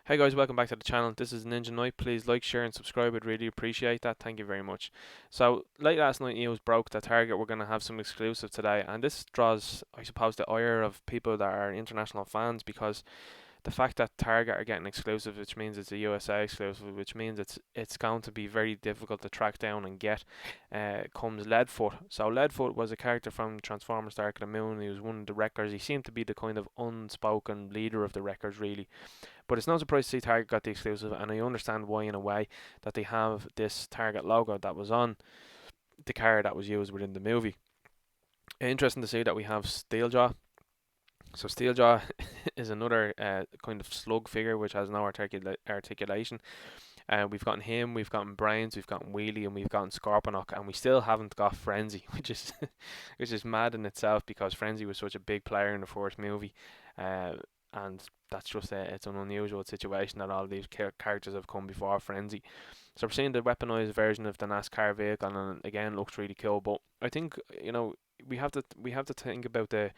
Hey guys, welcome back to the channel. This is Ninja Knight. Please like, share, and subscribe. I'd really appreciate that. Thank you very much. So, late last night, news broke that Target were going to have some exclusive today, and this draws, I suppose, the ire of people that are international fans because the fact that Target are getting exclusive, which means it's a USA exclusive, which means it's going to be very difficult to track down and get, comes Leadfoot. So Leadfoot was a character from Transformers: Dark of the Moon. He was one of the wreckers. He seemed to be the kind of unspoken leader of the wreckers, really. But it's no surprise to see Target got the exclusive, and I understand why in a way that they have this Target logo that was on the card that was used within the movie. Interesting to see that we have Steeljaw. So Steeljaw is another kind of slug figure which has no articulation. We've gotten him, we've gotten Brains, we've gotten Wheelie, and we've gotten Scorponok, and we still haven't got Frenzy, which is which is mad in itself because Frenzy was such a big player in the first movie, uh, and that's just it's an unusual situation that all these characters have come before Frenzy. So we're seeing the weaponized version of the NASCAR vehicle, and again looks really cool. But I think we have to think about the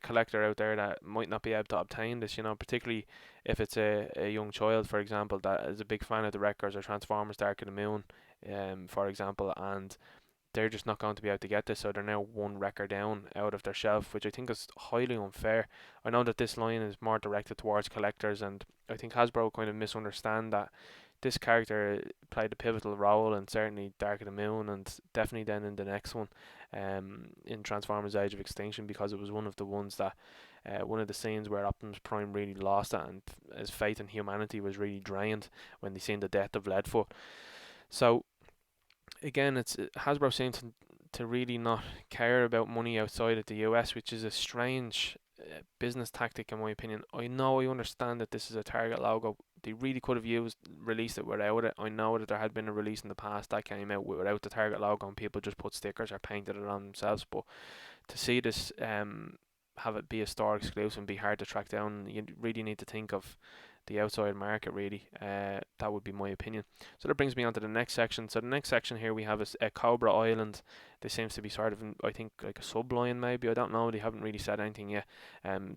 collector out there that might not be able to obtain this. Particularly if it's a young child, for example, that is a big fan of the Wreckers or Transformers: Dark of the Moon, for example, and they're just not going to be able to get this, so they're now one wrecker down out of their shelf, which I think is highly unfair. I know that this line is more directed towards collectors, and I think Hasbro kind of misunderstand that this character played a pivotal role in certainly Dark of the Moon, and definitely then in the next one, in Transformers: Age of Extinction, because it was one of the ones that, one of the scenes where Optimus Prime really lost it, and his faith in humanity was really drained when they seen the death of Leadfoot. So again, it's Hasbro seems to really not care about money outside of the US, which is a strange business tactic in my opinion. I understand that this is a Target logo. They really could have released it without it. I know that there had been a release in the past that came out without the Target logo and people just put stickers or painted it on themselves. But to see this have it be a store exclusive and be hard to track down, you really need to think of the outside market really. That would be my opinion. So that brings me on to the next section. So the next section here we have is a Cobra Island. This seems to be sort of, I think, like a subline maybe. I don't know. They haven't really said anything yet.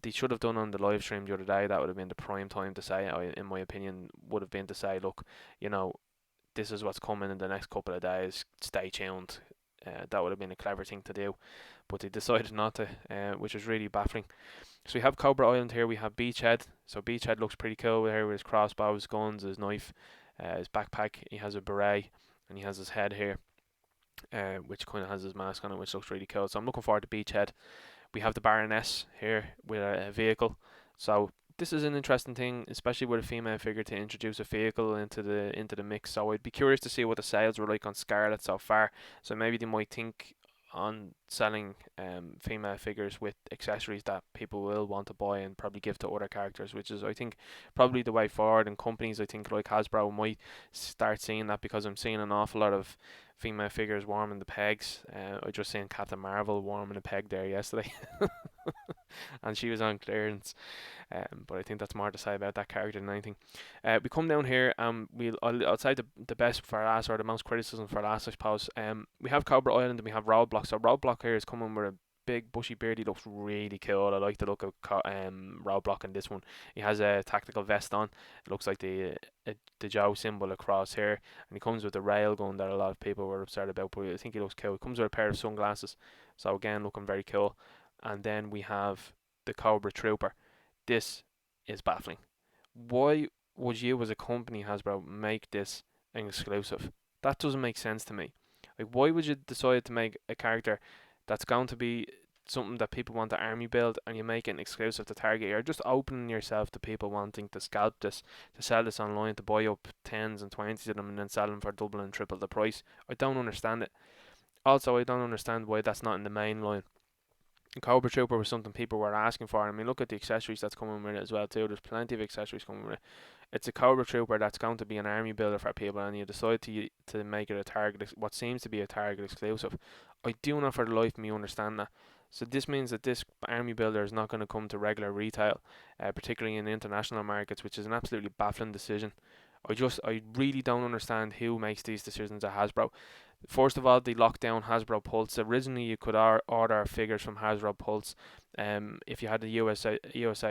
They should have done on the live stream the other day. That would have been the prime time to say. In my opinion, would have been to say, look, you know, this is what's coming in the next couple of days. Stay tuned. That would have been a clever thing to do, but they decided not to, which is really baffling. So we have Cobra Island here. We have Beachhead. So Beachhead looks pretty cool here with his crossbow, his guns, his knife, his backpack. He has a beret, and he has his head here, which kind of has his mask on it, which looks really cool. So I'm looking forward to Beachhead. We have the Baroness here with a vehicle. So this is an interesting thing, especially with a female figure, to introduce a vehicle into the mix. So I'd be curious to see what the sales were like on Scarlet so far. So maybe they might think on selling female figures with accessories that people will want to buy and probably give to other characters, which is I think probably the way forward. And companies I think like Hasbro might start seeing that, because I'm seeing an awful lot of female figures warming the pegs. I just seen Captain Marvel warming a peg there yesterday, and she was on clearance. But I think that's more to say about that character than anything. We come down here, and I'll say the best for last, or the most criticism for last, I suppose. We have Cobra Island and we have Roadblock. So Roadblock here is coming with a big bushy beard. He looks really cool. I like the look of Roadblock in this one. He has a tactical vest on. It looks like the Joe symbol across here, and he comes with a rail gun that a lot of people were upset about. But I think he looks cool. He comes with a pair of sunglasses, so again looking very cool. And then we have the Cobra Trooper. This is baffling. Why would you, as a company, Hasbro, make this an exclusive? That doesn't make sense to me. Like, why would you decide to make a character that's going to be something that people want to army build, and you make it an exclusive to Target? You're just opening yourself to people wanting to scalp this, to sell this online, to buy up tens and twenties of them, and then sell them for double and triple the price. I don't understand it. Also, I don't understand why that's not in the main line. Cobra Trooper was something people were asking for. I mean, look at the accessories that's coming with it as well too. There's plenty of accessories coming with it. It's a Cobra Trooper that's going to be an army builder for people, and you decide to make it a Target, what seems to be a Target exclusive. I do not for the life of me understand that. So this means that this army builder is not going to come to regular retail, particularly in international markets, which is an absolutely baffling decision. I really don't understand who makes these decisions at Hasbro. First of all, they locked down Hasbro Pulse. Originally, you could order figures from Hasbro Pulse, if you had the USA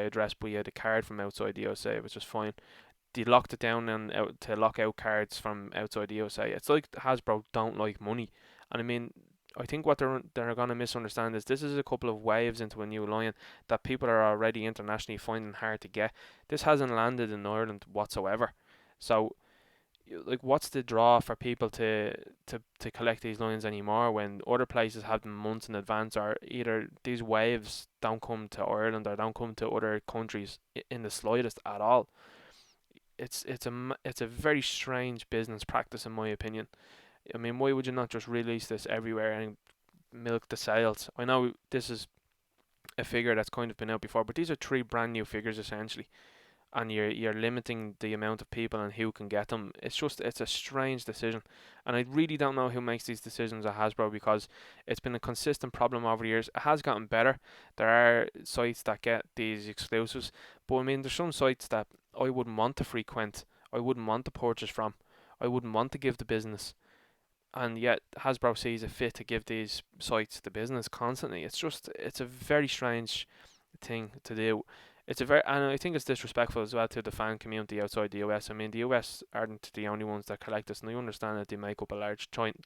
address, but you had a card from outside the USA, which was fine. they locked it down and out to lock out cards from outside the USA. It's like Hasbro don't like money, and I mean, I think what they're gonna misunderstand is this is a couple of waves into a new line that people are already internationally finding hard to get. This hasn't landed in Ireland whatsoever, so like what's the draw for people to collect these lines anymore when other places have them months in advance, or either these waves don't come to Ireland or don't come to other countries in the slightest at all. It's a very strange business practice in my opinion. I mean, why would you not just release this everywhere and milk the sales? I know this is a figure that's kind of been out before, but these are three brand new figures essentially, and you're limiting the amount of people and who can get them. It's a strange decision, and I really don't know who makes these decisions at Hasbro, because it's been a consistent problem over the years. It has gotten better. There are sites that get these exclusives, but I mean, there's some sites that I wouldn't want to frequent. I wouldn't want to purchase from. I wouldn't want to give the business, and yet Hasbro sees it fit to give these sites the business constantly. It's a very strange thing to do. And I think it's disrespectful as well to the fan community outside the US. I mean, the US aren't the only ones that collect this, and I understand that they make up a large chunk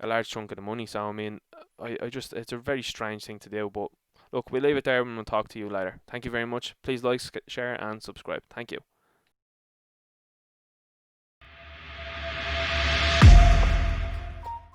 of the money. So I mean, I just it's a very strange thing to do. But look, we'll leave it there and we'll talk to you later. Thank you very much. Please like, share, and subscribe. Thank you.